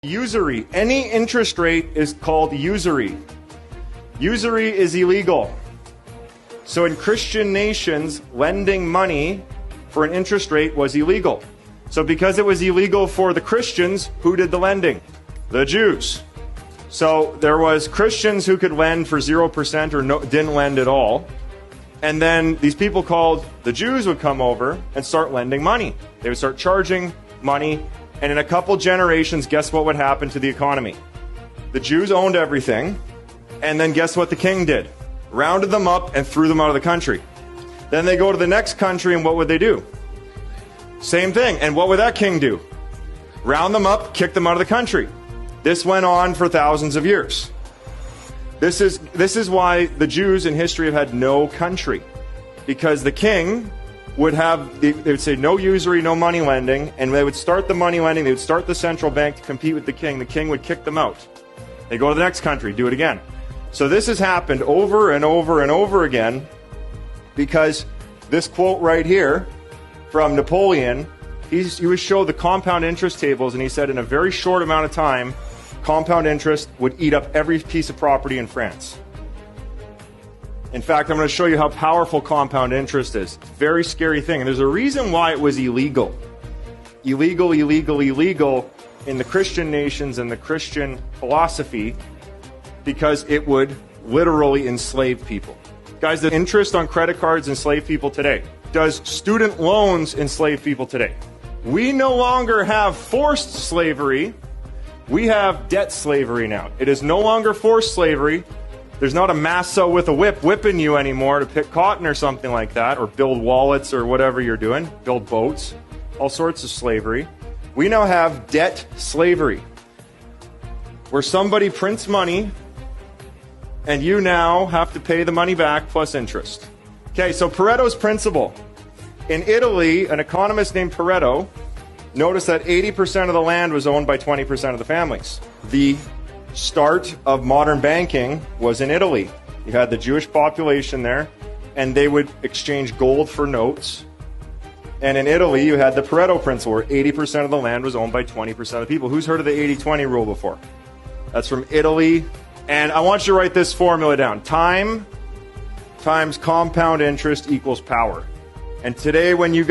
Usury. Any interest rate is called usury. Usury is illegal. So in Christian nations, lending money for an interest rate was illegal. So because it was illegal for the Christians, who did the lending? The Jews. So there was Christians who could lend for 0% or didn't lend at all. And then these people called the Jews would come over and start lending money. They would start charging money. And in a couple generations, guess what would happen to the economy? The Jews owned everything. And then guess what the king did? Rounded them up and threw them out of the country. Then they go to the next country, and what would they do? Same thing. And what would that king do? Round them up, kick them out of the country. This went on for thousands of years. This is why the Jews in history have had no country. Because the king would have, they would say no usury, no money lending, and they would start the money lending, they would start the central bank to compete with the king would kick them out. They go to the next country, do it again. So this has happened over and over and over again because this quote right here from Napoleon, he would show the compound interest tables, and he said in a very short amount of time, compound interest would eat up every piece of property in France. In fact, I'm going to show you how powerful compound interest is. It's a very scary thing. And there's a reason why it was illegal. Illegal in the Christian nations and the Christian philosophy because it would literally enslave people. Guys, the interest on credit cards enslave people today. Does student loans enslave people today? We no longer have forced slavery. We have debt slavery now. It is no longer forced slavery. There's not a massa with a whip whipping you anymore to pick cotton or something like that, or build wallets or whatever you're doing, build boats, all sorts of slavery. We now have debt slavery, where somebody prints money and you now have to pay the money back plus interest. Okay, so Pareto's principle. In Italy, an economist named Pareto noticed that 80% of the land was owned by 20% of the families. The start of modern banking was in Italy. You had the Jewish population there, and they would exchange gold for notes. And in Italy, you had the Pareto principle, where 80% of the land was owned by 20% of the people. Who's heard of the 80-20 rule before? That's from Italy. And I want you to write this formula down. Time times compound interest equals power. And today, when you